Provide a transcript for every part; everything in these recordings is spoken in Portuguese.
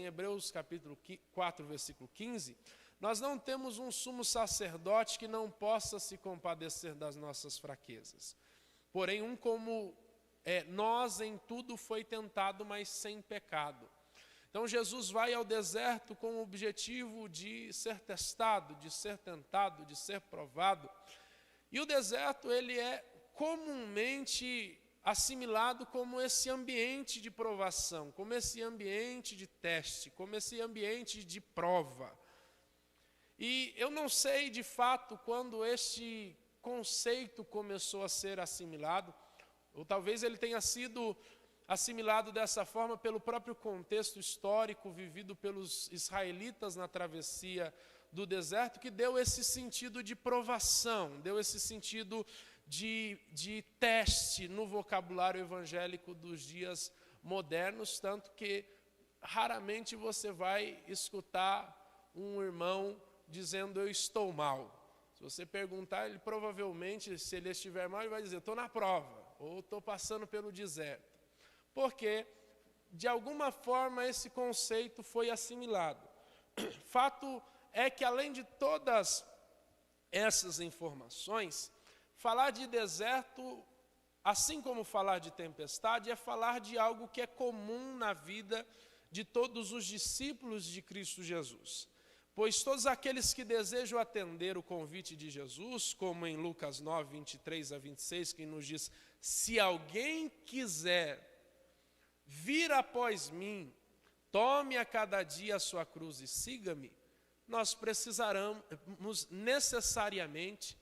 Hebreus capítulo 4, versículo 15, nós não temos um sumo sacerdote que não possa se compadecer das nossas fraquezas. Porém, como nós em tudo foi tentado, mas sem pecado. Então Jesus vai ao deserto com o objetivo de ser testado, de ser tentado, de ser provado. E o deserto, ele é comumente assimilado como esse ambiente de provação, como esse ambiente de teste, como esse ambiente de prova. E eu não sei de fato quando este conceito começou a ser assimilado, ou talvez ele tenha sido assimilado dessa forma pelo próprio contexto histórico vivido pelos israelitas na travessia do deserto, que deu esse sentido de provação, deu esse sentido de teste no vocabulário evangélico dos dias modernos, tanto que raramente você vai escutar um irmão dizendo eu estou mal. Se você perguntar, ele provavelmente, se ele estiver mal, ele vai dizer, estou na prova, ou estou passando pelo deserto. Porque, de alguma forma, esse conceito foi assimilado. Fato é que, além de todas essas informações, falar de deserto, assim como falar de tempestade, é falar de algo que é comum na vida de todos os discípulos de Cristo Jesus. Pois todos aqueles que desejam atender o convite de Jesus, como em Lucas 9, 23 a 26, que nos diz, se alguém quiser vir após mim, tome a cada dia a sua cruz e siga-me, nós precisaremos necessariamente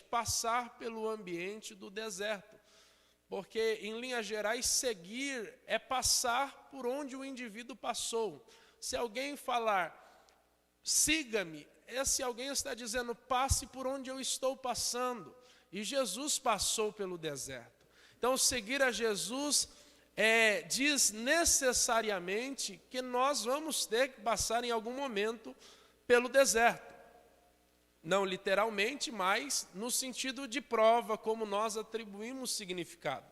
passar pelo ambiente do deserto. Porque, em linhas gerais, seguir é passar por onde o indivíduo passou. Se alguém falar, siga-me, esse alguém está dizendo, passe por onde eu estou passando. E Jesus passou pelo deserto. Então, seguir a Jesus diz necessariamente que nós vamos ter que passar em algum momento pelo deserto. Não literalmente, mas no sentido de prova, como nós atribuímos significado.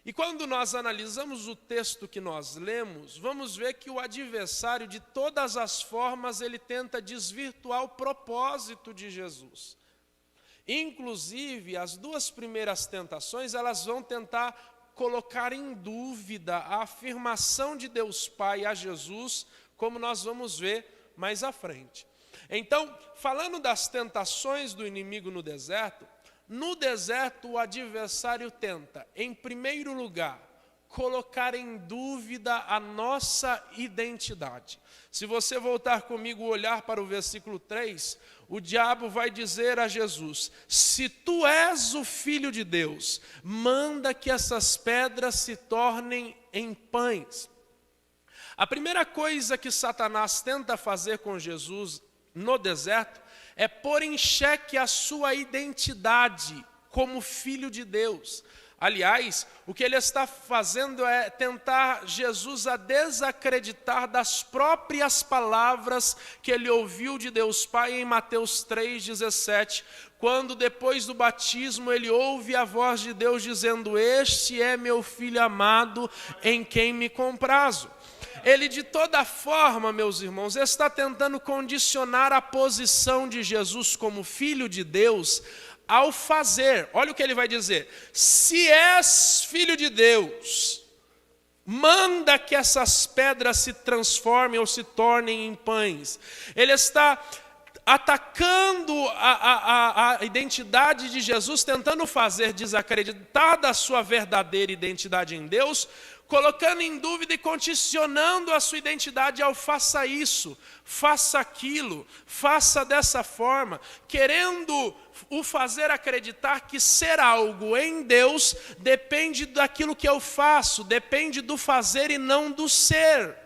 E quando nós analisamos o texto que nós lemos, vamos ver que o adversário, de todas as formas, ele tenta desvirtuar o propósito de Jesus. Inclusive, as duas primeiras tentações, elas vão tentar colocar em dúvida a afirmação de Deus Pai a Jesus, como nós vamos ver mais à frente. Então, falando das tentações do inimigo no deserto o adversário tenta, em primeiro lugar, colocar em dúvida a nossa identidade. Se você voltar comigo, olhar para o versículo 3, o diabo vai dizer a Jesus, se tu és o Filho de Deus, manda que essas pedras se tornem em pães. A primeira coisa que Satanás tenta fazer com Jesus no deserto é pôr em xeque a sua identidade como Filho de Deus. Aliás, o que ele está fazendo é tentar Jesus a desacreditar das próprias palavras que ele ouviu de Deus Pai em Mateus 3,17, quando depois do batismo ele ouve a voz de Deus dizendo, este é meu Filho amado em quem me comprazo. Ele de toda forma, meus irmãos, está tentando condicionar a posição de Jesus como Filho de Deus ao fazer. Olha o que ele vai dizer, se és Filho de Deus, manda que essas pedras se transformem ou se tornem em pães. Ele está atacando a identidade de Jesus, tentando fazer desacreditar da sua verdadeira identidade em Deus, colocando em dúvida e condicionando a sua identidade ao faça isso, faça aquilo, faça dessa forma, querendo o fazer acreditar que ser algo em Deus depende daquilo que eu faço, depende do fazer e não do ser.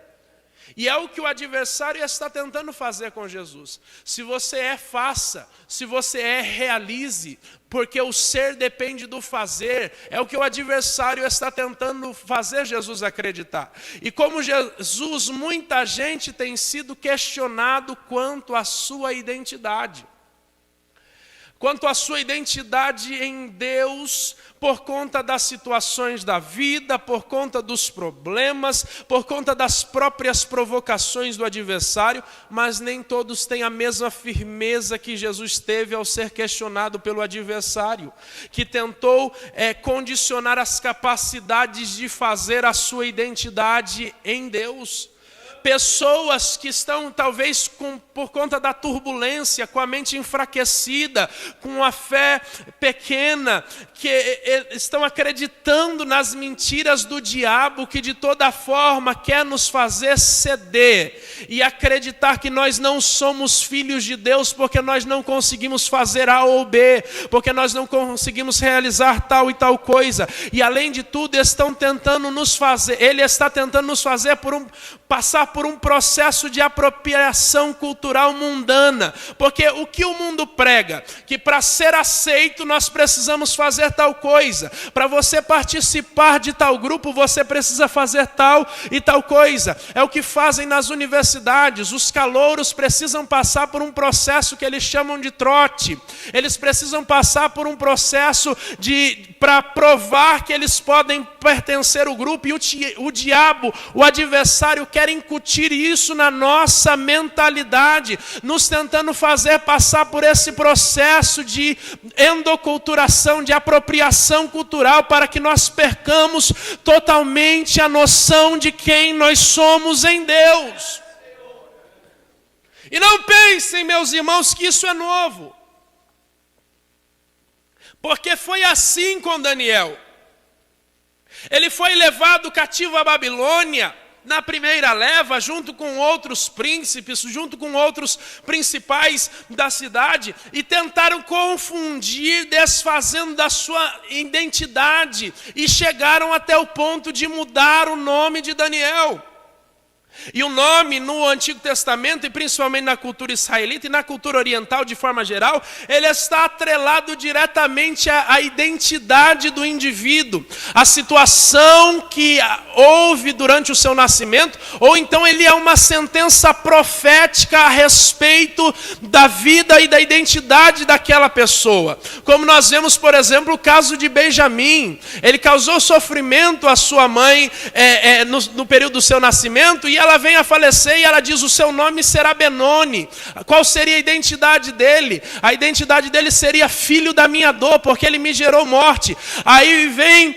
E é o que o adversário está tentando fazer com Jesus. Se você faça. Se você realize. Porque o ser depende do fazer. É o que o adversário está tentando fazer Jesus acreditar. E como Jesus, muita gente tem sido questionado quanto à sua identidade. quanto à sua identidade em Deus, por conta das situações da vida, por conta dos problemas, por conta das próprias provocações do adversário, mas nem todos têm a mesma firmeza que Jesus teve ao ser questionado pelo adversário, que tentou condicionar as capacidades de fazer a sua identidade em Deus. Pessoas que estão talvez por conta da turbulência, com a mente enfraquecida, com a fé pequena, que estão acreditando nas mentiras do diabo, que de toda forma quer nos fazer ceder e acreditar que nós não somos filhos de Deus porque nós não conseguimos fazer A ou B, porque nós não conseguimos realizar tal e tal coisa. E além de tudo, ele está tentando nos fazer passar por um processo de apropriação cultural mundana. Porque o que o mundo prega? Que para ser aceito nós precisamos fazer tal coisa. Para você participar de tal grupo, você precisa fazer tal e tal coisa. É o que fazem nas universidades. Os calouros precisam passar por um processo que eles chamam de trote. Eles precisam passar por um processo para provar que eles podem pertencer ao grupo. E o diabo, o adversário, quer incutir isso na nossa mentalidade, nos tentando fazer passar por esse processo de endoculturação, de apropriação cultural, para que nós percamos totalmente a noção de quem nós somos em Deus. E não pensem, meus irmãos, que isso é novo, porque foi assim com Daniel. Ele foi levado cativo à Babilônia na primeira leva, junto com outros príncipes, junto com outros principais da cidade, e tentaram confundir, desfazendo da sua identidade, e chegaram até o ponto de mudar o nome de Daniel. E o nome no Antigo Testamento, e principalmente na cultura israelita e na cultura oriental de forma geral, ele está atrelado diretamente à identidade do indivíduo, à situação que houve durante o seu nascimento, ou então ele é uma sentença profética a respeito da vida e da identidade daquela pessoa. Como nós vemos, por exemplo, o caso de Benjamim. Ele causou sofrimento à sua mãe no período do seu nascimento, e ela vem a falecer e ela diz: o seu nome será Benoni. Qual seria a identidade dele? A identidade dele seria filho da minha dor, porque ele me gerou morte. Aí vem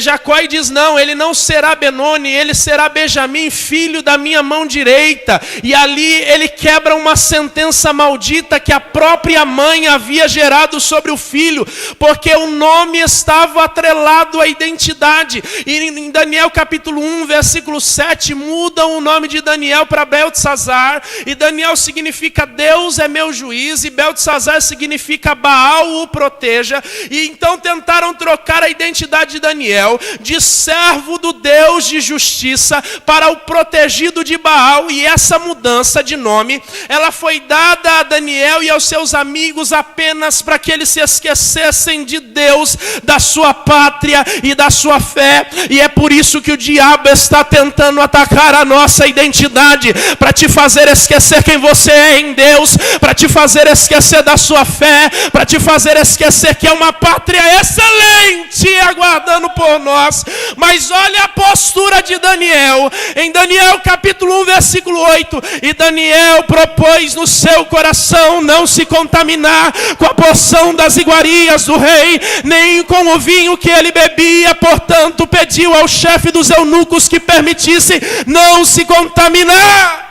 Jacó e diz: não, ele não será Benoni, ele será Benjamim, filho da minha mão direita. E ali ele quebra uma sentença maldita que a própria mãe havia gerado sobre o filho, porque o nome estava atrelado à identidade. E em Daniel capítulo 1, versículo 7, mudam o nome de Daniel para Beltesazar, e Daniel significa Deus é meu juiz, e Beltesazar significa Baal o proteja. E então tentaram trocar a identidade de Daniel de servo do Deus de justiça para o protegido de Baal, e essa mudança de nome, ela foi dada a Daniel e aos seus amigos apenas para que eles se esquecessem de Deus, da sua pátria e da sua fé. E é por isso que o diabo está tentando atacar a nossa identidade, para te fazer esquecer quem você é em Deus, para te fazer esquecer da sua fé, para te fazer esquecer que é uma pátria excelente aguardando por nós. Mas olha a postura de Daniel, em Daniel capítulo 1, versículo 8, e Daniel propôs no seu coração não se contaminar com a porção das iguarias do rei, nem com o vinho que ele bebia, portanto pediu ao chefe dos eunucos que permitisse não se contaminar.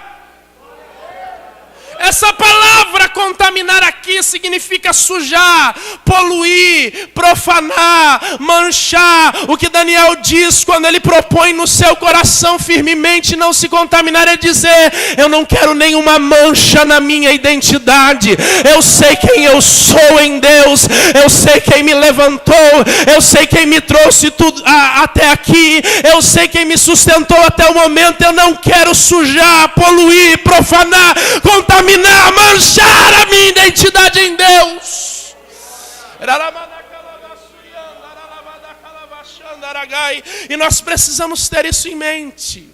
Essa palavra contaminar aqui significa sujar, poluir, profanar, manchar. O que Daniel diz quando ele propõe no seu coração firmemente não se contaminar é dizer: eu não quero nenhuma mancha na minha identidade. Eu sei quem eu sou em Deus, eu sei quem me levantou, eu sei quem me trouxe tudo até aqui, eu sei quem me sustentou até o momento. Eu não quero sujar, poluir, profanar, contaminar, manchar a minha identidade em Deus. E nós precisamos ter isso em mente,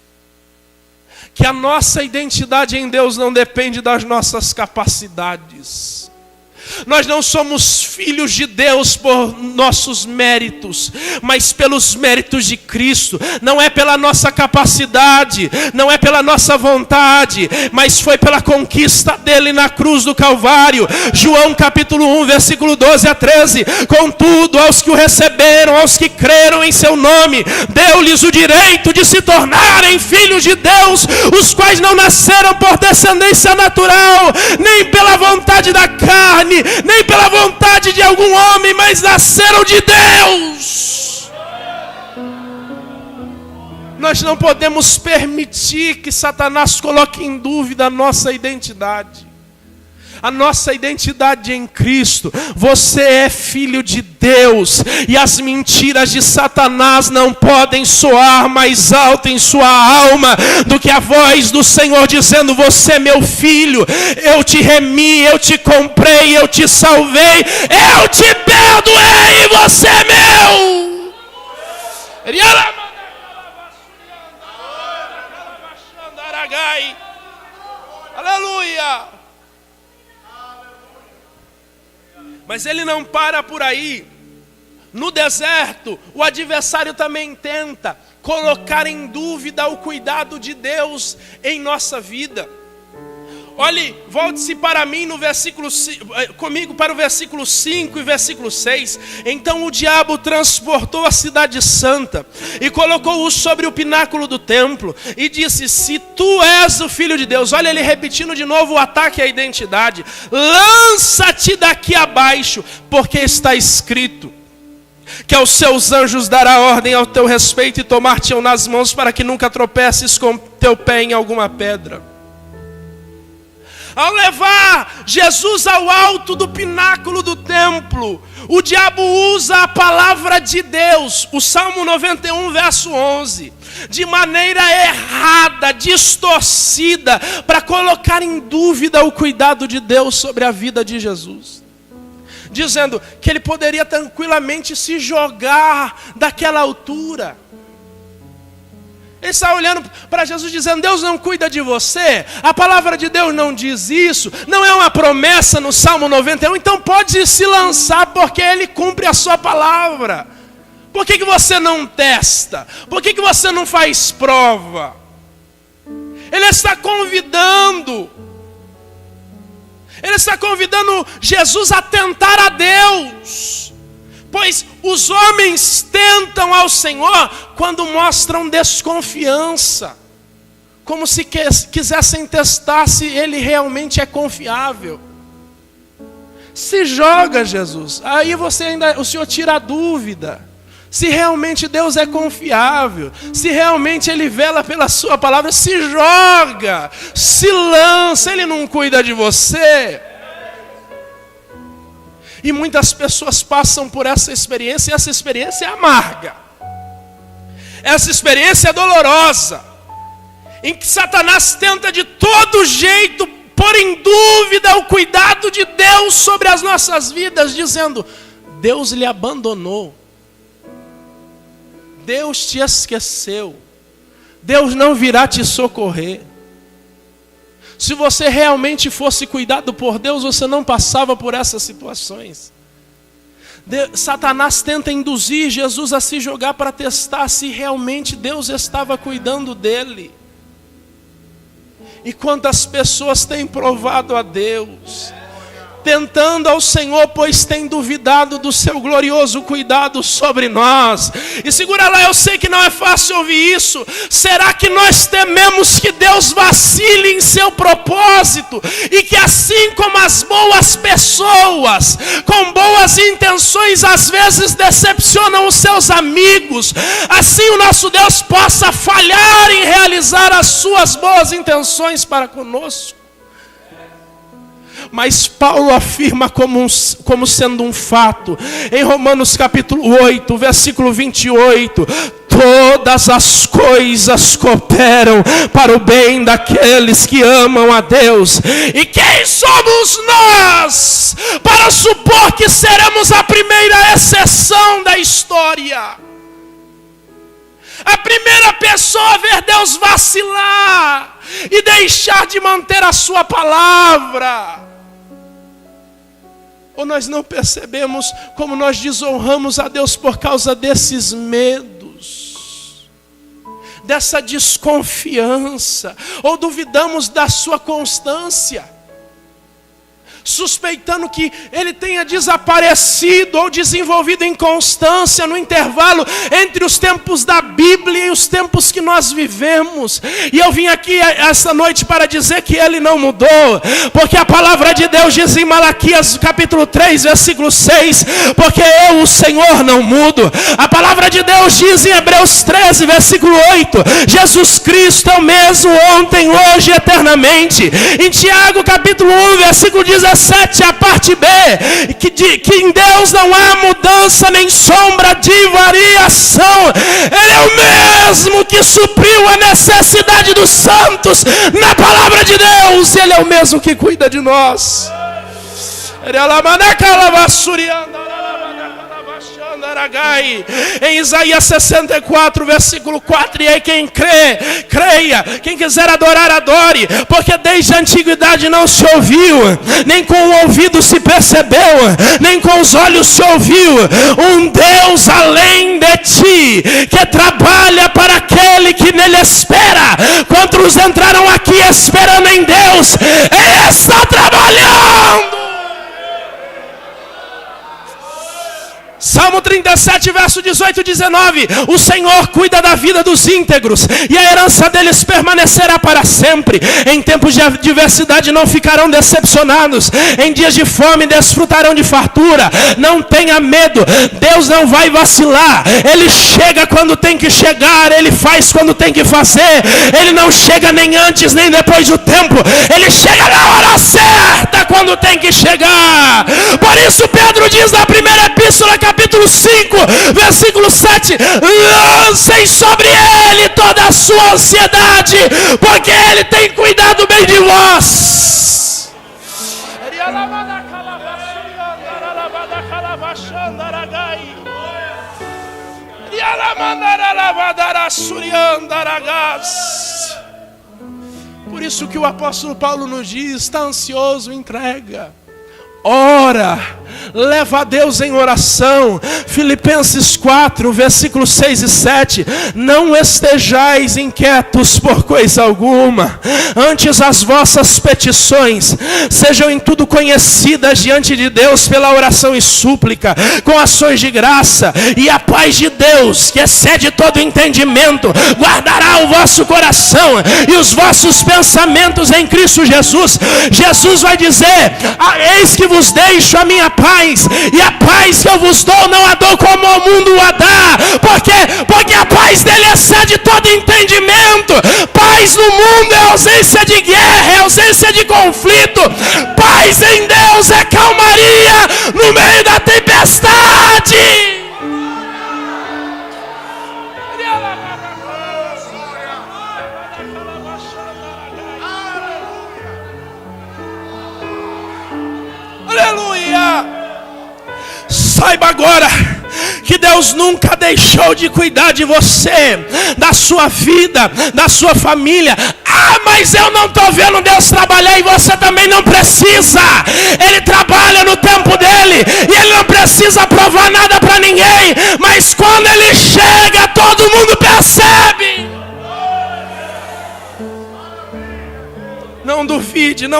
que a nossa identidade em Deus não depende das nossas capacidades, Nós não somos filhos de Deus por nossos méritos, mas pelos méritos de Cristo. Não é pela nossa capacidade, não é pela nossa vontade, mas foi pela conquista dele na cruz do Calvário. João capítulo 1, versículo 12 a 13. Contudo, aos que o receberam, aos que creram em seu nome, deu-lhes o direito de se tornarem filhos de Deus, os quais não nasceram por descendência natural, nem pela vontade da carne, nem pela vontade de algum homem, mas nasceram de Deus. Nós não podemos permitir que Satanás coloque em dúvida a nossa identidade. A nossa identidade em Cristo. Você é filho de Deus. E as mentiras de Satanás não podem soar mais alto em sua alma do que a voz do Senhor dizendo: você é meu filho, eu te remi, eu te comprei, eu te salvei, eu te perdoei e você é meu. Aleluia. Mas ele não para por aí. No deserto, o adversário também tenta colocar em dúvida o cuidado de Deus em nossa vida. Olhe, volte-se para mim comigo para o versículo 5 e versículo 6. Então o diabo transportou a cidade santa e colocou-o sobre o pináculo do templo e disse: se tu és o filho de Deus, olha ele repetindo de novo o ataque à identidade, lança-te daqui abaixo, porque está escrito que aos seus anjos dará ordem ao teu respeito e tomar-te-ão nas mãos para que nunca tropeces com teu pé em alguma pedra. Ao levar Jesus ao alto do pináculo do templo, o diabo usa a palavra de Deus, o Salmo 91, verso 11, de maneira errada, distorcida, para colocar em dúvida o cuidado de Deus sobre a vida de Jesus. Dizendo que ele poderia tranquilamente se jogar daquela altura. Ele está olhando para Jesus dizendo: Deus não cuida de você, a palavra de Deus não diz isso, não é uma promessa no Salmo 91, então pode se lançar porque Ele cumpre a sua palavra. Por que você não testa? Por que você não faz prova? Ele está convidando Jesus a tentar a Deus. Pois os homens tentam ao Senhor quando mostram desconfiança, como se quisessem testar se Ele realmente é confiável. Se joga, Jesus. Aí o Senhor tira a dúvida. Se realmente Deus é confiável, se realmente Ele vela pela sua palavra, se joga, se lança. Ele não cuida de você. E muitas pessoas passam por essa experiência, e essa experiência é amarga. Essa experiência é dolorosa, em que Satanás tenta de todo jeito pôr em dúvida o cuidado de Deus sobre as nossas vidas, dizendo: Deus lhe abandonou, Deus te esqueceu, Deus não virá te socorrer. Se você realmente fosse cuidado por Deus, você não passava por essas situações. Satanás tenta induzir Jesus a se jogar para testar se realmente Deus estava cuidando dele. E quantas pessoas têm provado a Deus, tentando ao Senhor, pois tem duvidado do seu glorioso cuidado sobre nós. E segura lá, eu sei que não é fácil ouvir isso. Será que nós tememos que Deus vacile em seu propósito? E que assim como as boas pessoas, com boas intenções, às vezes decepcionam os seus amigos, assim o nosso Deus possa falhar em realizar as suas boas intenções para conosco? Mas Paulo afirma como sendo um fato, em Romanos capítulo 8, versículo 28, todas as coisas cooperam para o bem daqueles que amam a Deus. E quem somos nós para supor que seremos a primeira exceção da história? A primeira pessoa a ver Deus vacilar e deixar de manter a sua palavra. Ou nós não percebemos como nós desonramos a Deus por causa desses medos, dessa desconfiança, ou duvidamos da sua constância, suspeitando que ele tenha desaparecido ou desenvolvido inconstância no intervalo entre os tempos da Bíblia e os tempos que nós vivemos. E eu vim aqui esta noite para dizer que ele não mudou, porque a palavra de Deus diz em Malaquias capítulo 3, versículo 6, porque eu, o Senhor, não mudo. A palavra de Deus diz em Hebreus 13, versículo 8, Jesus Cristo é o mesmo ontem, hoje e eternamente. Em Tiago capítulo 1, versículo 17, a parte B, que em Deus não há mudança nem sombra de variação. Ele é o mesmo que supriu a necessidade dos santos na palavra de Deus. Ele é o mesmo que cuida de nós. Em Isaías 64, versículo 4, e aí quem crê, creia, quem quiser adorar, adore, porque desde a antiguidade não se ouviu, nem com o ouvido se percebeu, nem com os olhos se ouviu, um Deus além de ti, que trabalha para aquele que nele espera. Quantos entraram aqui esperando em Deus? Ele está trabalhando. Salmo 37, verso 18 e 19. O Senhor cuida da vida dos íntegros, e a herança deles permanecerá para sempre. Em tempos de adversidade não ficarão decepcionados. Em dias de fome desfrutarão de fartura. Não tenha medo, Deus não vai vacilar. Ele chega quando tem que chegar, Ele faz quando tem que fazer. Ele não chega nem antes nem depois do tempo. Ele chega na hora certa, quando tem que chegar. Por isso Pedro diz na primeira epístola, capítulo 5, versículo 7, lancem sobre ele toda a sua ansiedade, porque ele tem cuidado bem de vós. Por isso que o apóstolo Paulo nos diz: está ansioso, entrega. Ora, leva a Deus em oração. Filipenses 4, versículos 6 e 7. Não estejais inquietos por coisa alguma, antes as vossas petições sejam em tudo conhecidas diante de Deus pela oração e súplica, com ações de graça, e a paz de Deus, que excede todo entendimento, guardará o vosso coração e os vossos pensamentos em Cristo Jesus. Jesus vai dizer: eis que vos deixo a minha paz, e a paz que eu vos dou não a dou como o mundo a dá. Porque a paz dele excede todo entendimento. Paz no mundo é ausência de guerra, é ausência de conflito. Paz em Deus é calmaria no meio da tempestade. Aleluia! Saiba agora que Deus nunca deixou de cuidar de você, da sua vida, da sua família. Mas eu não estou vendo Deus trabalhar, e você também não precisa. Ele trabalha no tempo dele, e ele não precisa provar nada para ninguém. Mas quando ele chega, todo mundo percebe. Não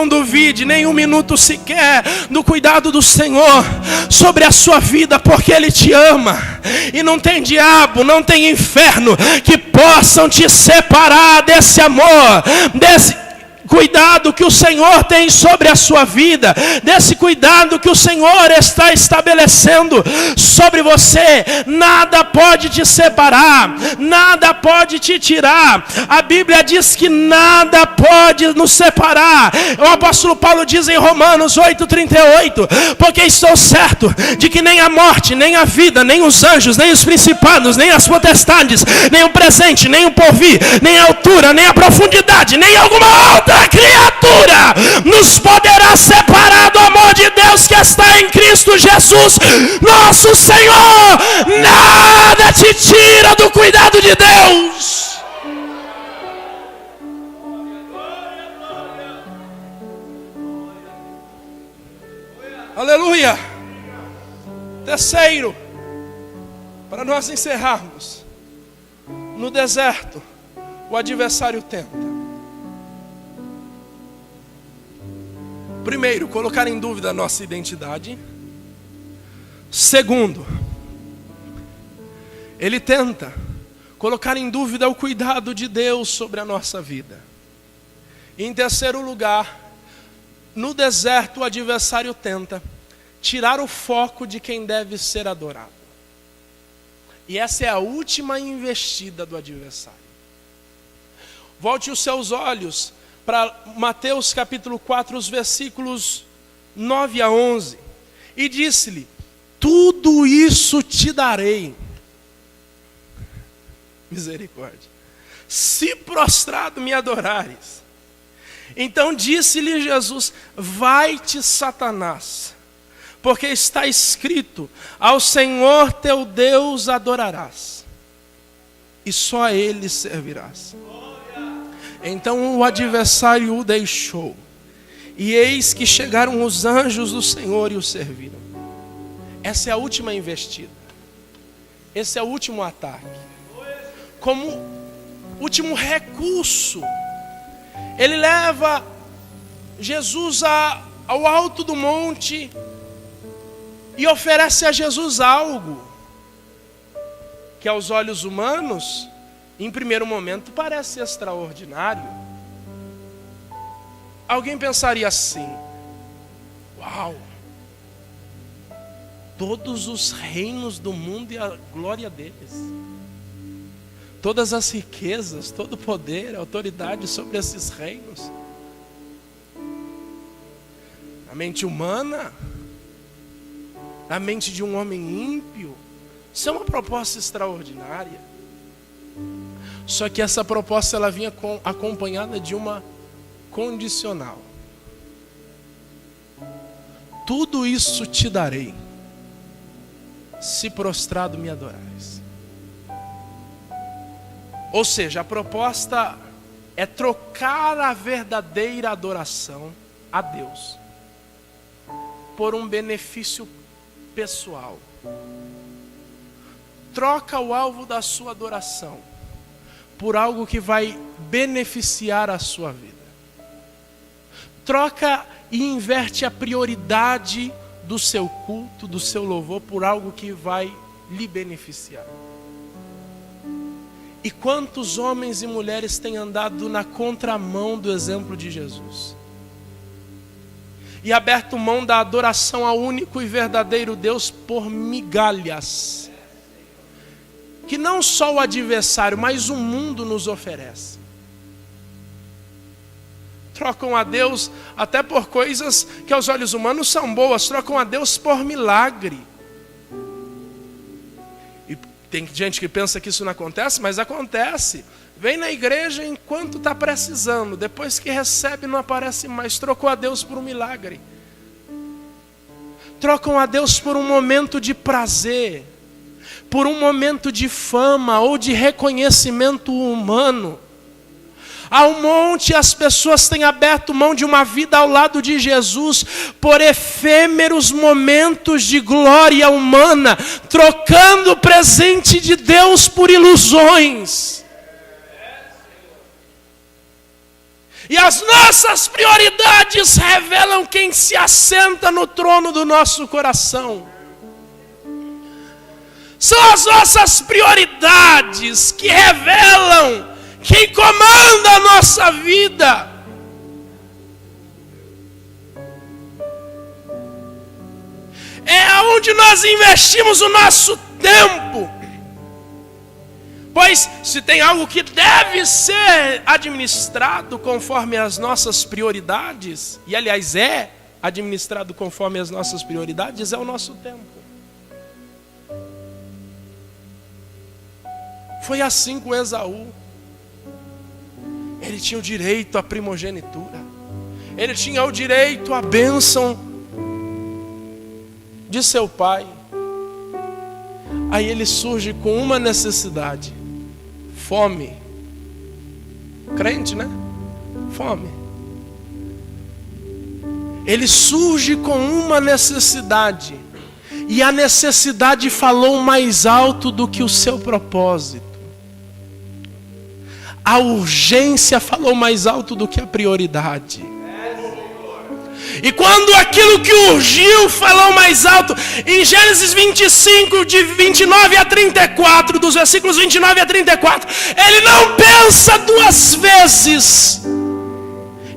duvide nem um minuto sequer do cuidado do Senhor sobre a sua vida, porque Ele te ama. E não tem diabo, não tem inferno que possam te separar desse amor, desse cuidado que o Senhor tem sobre a sua vida, desse cuidado que o Senhor está estabelecendo sobre você. Nada pode te separar, nada pode te tirar. A Bíblia diz que nada pode nos separar. O apóstolo Paulo diz em Romanos 8:38, porque estou certo de que nem a morte, nem a vida, nem os anjos, nem os principados, nem as potestades, nem o presente, nem o porvir, nem a altura, nem a profundidade, nem alguma outra criatura nos poderá separar do amor de Deus que está em Cristo Jesus, nosso Senhor. Nada te tira do cuidado de Deus. Aleluia. Terceiro, para nós encerrarmos, no deserto, o adversário tenta. Primeiro, colocar em dúvida a nossa identidade. Segundo, ele tenta colocar em dúvida o cuidado de Deus sobre a nossa vida. E em terceiro lugar, no deserto o adversário tenta tirar o foco de quem deve ser adorado. E essa é a última investida do adversário. Volte os seus olhos para Mateus capítulo 4, os versículos 9 a 11. E disse-lhe: tudo isso te darei. Misericórdia. Se prostrado me adorares. Então disse-lhe Jesus: vai-te, Satanás, porque está escrito: ao Senhor teu Deus adorarás, e só a Ele servirás. Então o adversário o deixou, e eis que chegaram os anjos do Senhor e o serviram. Essa é a última investida. Esse é o último ataque. Como último recurso, ele leva Jesus ao alto do monte e oferece a Jesus algo que aos olhos humanos, em primeiro momento, parece extraordinário. Alguém pensaria assim: uau, todos os reinos do mundo e a glória deles, todas as riquezas, todo o poder, a autoridade sobre esses reinos. Na mente humana, na mente de um homem ímpio, isso é uma proposta extraordinária. Só que essa proposta ela vinha acompanhada de uma condicional. Tudo isso te darei, se prostrado me adorares. Ou seja, a proposta é trocar a verdadeira adoração a Deus por um benefício pessoal. Troca o alvo da sua adoração por algo que vai beneficiar a sua vida. Troca e inverte a prioridade do seu culto, do seu louvor, por algo que vai lhe beneficiar. E quantos homens e mulheres têm andado na contramão do exemplo de Jesus? E aberto mão da adoração ao único e verdadeiro Deus por migalhas, que não só o adversário, mas o mundo nos oferece. Trocam a Deus até por coisas que aos olhos humanos são boas, trocam a Deus por milagre. E tem gente que pensa que isso não acontece, mas acontece. Vem na igreja enquanto está precisando, depois que recebe não aparece mais. Trocou a Deus por um milagre. Trocam a Deus por um momento de prazer, por um momento de fama ou de reconhecimento humano. Ao monte as pessoas têm aberto mão de uma vida ao lado de Jesus por efêmeros momentos de glória humana, trocando o presente de Deus por ilusões. E as nossas prioridades revelam quem se assenta no trono do nosso coração. São as nossas prioridades que revelam quem comanda a nossa vida. É onde nós investimos o nosso tempo. Pois se tem algo que deve ser administrado conforme as nossas prioridades, e aliás é administrado conforme as nossas prioridades, é o nosso tempo. Foi assim com Esaú. Ele tinha o direito à primogenitura. Ele tinha o direito à bênção de seu pai. Aí ele surge com uma necessidade: fome. Crente, né? Fome. Ele surge com uma necessidade. E a necessidade falou mais alto do que o seu propósito. A urgência falou mais alto do que a prioridade. E quando aquilo que urgiu falou mais alto, em Gênesis 25, de 29 a 34, dos versículos 29 a 34, ele não pensa duas vezes.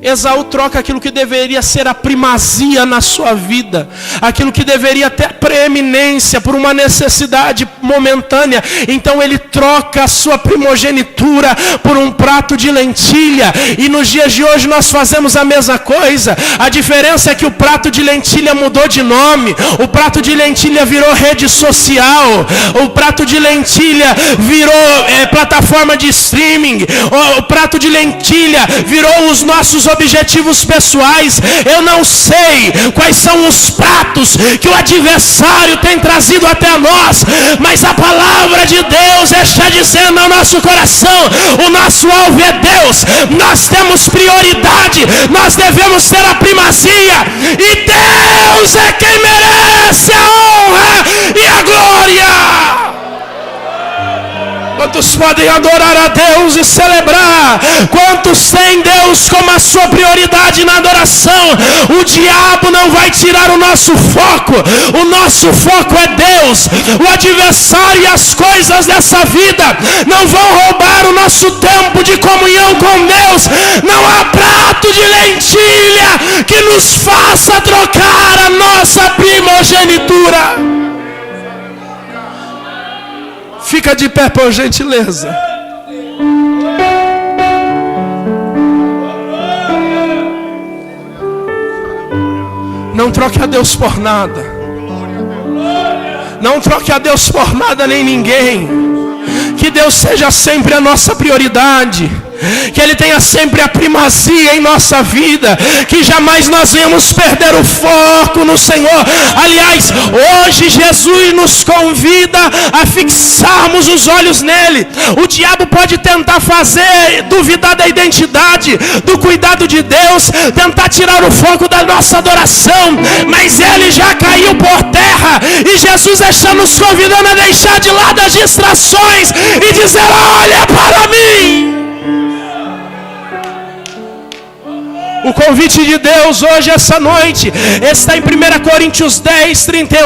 Esaú troca aquilo que deveria ser a primazia na sua vida, aquilo que deveria ter preeminência por uma necessidade momentânea. Então ele troca a sua primogenitura por um prato de lentilha. E nos dias de hoje nós fazemos a mesma coisa. A diferença é que o prato de lentilha mudou de nome. O prato de lentilha virou rede social. O prato de lentilha virou plataforma de streaming. O prato de lentilha virou os nossos objetivos pessoais. Eu não sei quais são os pratos que o adversário tem trazido até nós, mas a palavra de Deus está dizendo ao nosso coração: o nosso alvo é Deus, nós temos prioridade, nós devemos ter a primazia, e Deus é quem merece a honra e a glória. Quantos podem adorar a Deus e celebrar? Quantos têm Deus como a sua prioridade na adoração? O diabo não vai tirar o nosso foco. O nosso foco é Deus. O adversário e as coisas dessa vida não vão roubar o nosso tempo de comunhão com Deus. Não há prato de lentilha que nos faça trocar a nossa primogenitura. Fica de pé, por gentileza. Não troque a Deus por nada. Não troque a Deus por nada nem ninguém. Que Deus seja sempre a nossa prioridade. Que Ele tenha sempre a primazia em nossa vida. Que jamais nós venhamos perder o foco no Senhor. Aliás, hoje Jesus nos convida a fixarmos os olhos nele. O diabo pode tentar fazer duvidar da identidade, do cuidado de Deus, tentar tirar o foco da nossa adoração, mas ele já caiu por terra. E Jesus está nos convidando a deixar de lado as distrações e dizer: olha para mim. O convite de Deus hoje, essa noite, está em 1 Coríntios 10, 31.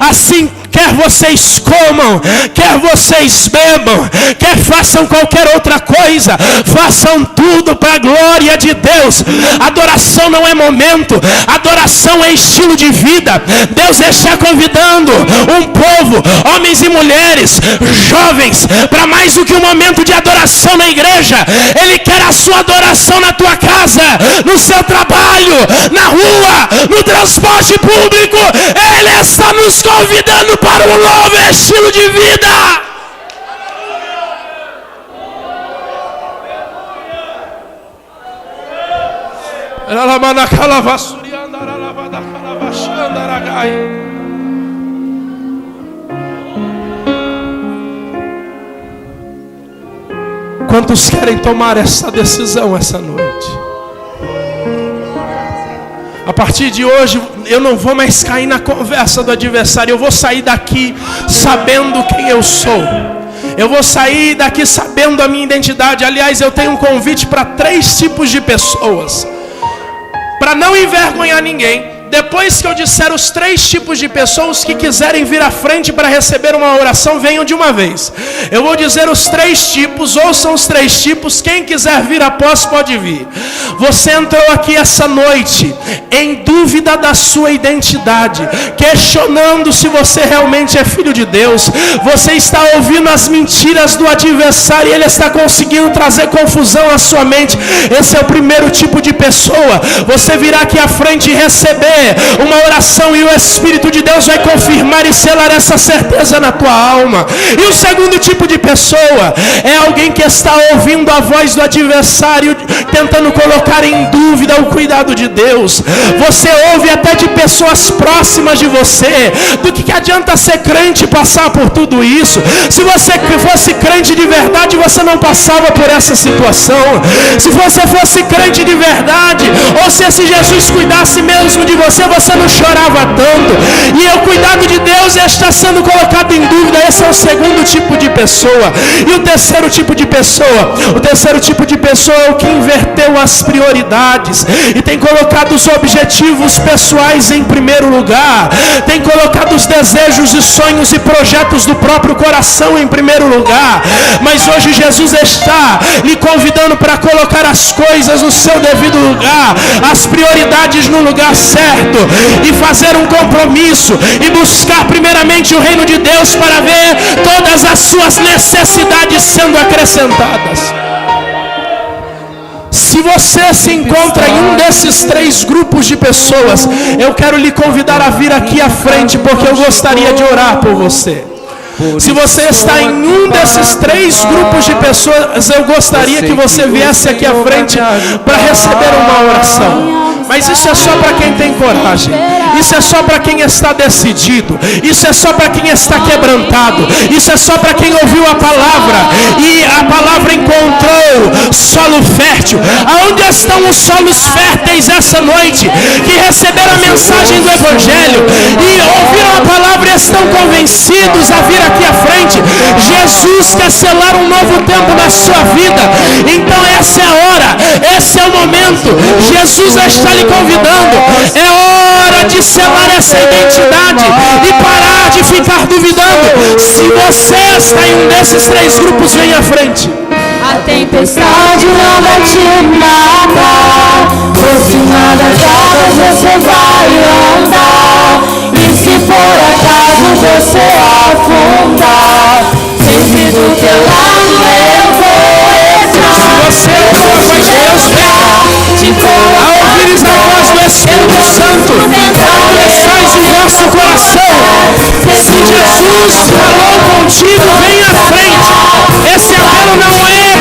Assim, quer vocês comam, quer vocês bebam, quer façam qualquer outra coisa, façam tudo para a glória de Deus. Adoração não é momento, adoração é estilo de vida. Deus está convidando um povo, homens e mulheres, jovens, para mais do que um momento de adoração na igreja. Ele quer a sua adoração na tua casa, no seu trabalho, na rua, no transporte público. Ele está nos convidando para um novo estilo de vida. Quantos querem tomar essa decisão essa noite? A partir de hoje, eu não vou mais cair na conversa do adversário. Eu vou sair daqui sabendo quem eu sou. Eu vou sair daqui sabendo a minha identidade. Aliás, eu tenho um convite para 3 tipos de pessoas, para não envergonhar ninguém. Depois que eu disser os 3 tipos de pessoas que quiserem vir à frente para receber uma oração, venham de uma vez. Eu vou dizer os 3 tipos, ouçam os 3 tipos. Quem quiser vir após pode vir. Você entrou aqui essa noite em dúvida da sua identidade, questionando se você realmente é filho de Deus. Você está ouvindo as mentiras do adversário e ele está conseguindo trazer confusão à sua mente. Esse é o primeiro tipo de pessoa. Você virá aqui à frente e receber uma oração e o Espírito de Deus vai confirmar e selar essa certeza na tua alma. E o segundo tipo de pessoa é alguém que está ouvindo a voz do adversário, tentando colocar em dúvida o cuidado de Deus. Você ouve até de pessoas próximas de você: do que adianta ser crente e passar por tudo isso? Se você fosse crente de verdade, você não passava por essa situação. Se você fosse crente de verdade, ou se esse Jesus cuidasse mesmo de você, você não chorava tanto. E o cuidado de Deus está sendo colocado em dúvida. Esse é o segundo tipo de pessoa. E o terceiro tipo de pessoa? O terceiro tipo de pessoa é o que inverteu as prioridades e tem colocado os objetivos pessoais em primeiro lugar, tem colocado os desejos e sonhos e projetos do próprio coração em primeiro lugar. Mas hoje Jesus está lhe convidando para colocar as coisas no seu devido lugar, as prioridades no lugar certo, e fazer um compromisso e buscar primeiramente o reino de Deus para ver todas as suas necessidades sendo acrescentadas. Se você se encontra em um desses três grupos de pessoas, eu quero lhe convidar a vir aqui à frente, porque eu gostaria de orar por você. Se você está em um desses três grupos de pessoas, eu gostaria que você viesse aqui à frente para receber uma oração. Mas isso é só para quem tem coragem. Isso é só para quem está decidido. Isso é só para quem está quebrantado. Isso é só para quem ouviu a palavra e a palavra encontrou solo fértil. Aonde estão os solos férteis essa noite, que receberam a mensagem do Evangelho e ouviram a palavra e estão convencidos a vir aqui à frente? Jesus quer selar um novo tempo na sua vida. Então essa é a hora, esse é o momento. Jesus está lhe convidando. É hora de selar essa identidade e parar de ficar duvidando. Se você está em um desses três grupos, vem à frente. A tempestade não vai te matar, por cima das águas você vai andar. E se por acaso você afundar, sempre do teu lado eu vou estar. Se você ouve a voz de Deus, ao ouvires a voz do Espírito Santo, faz o vosso coração. Se Jesus falou contigo, vem à frente. Esse apelo não é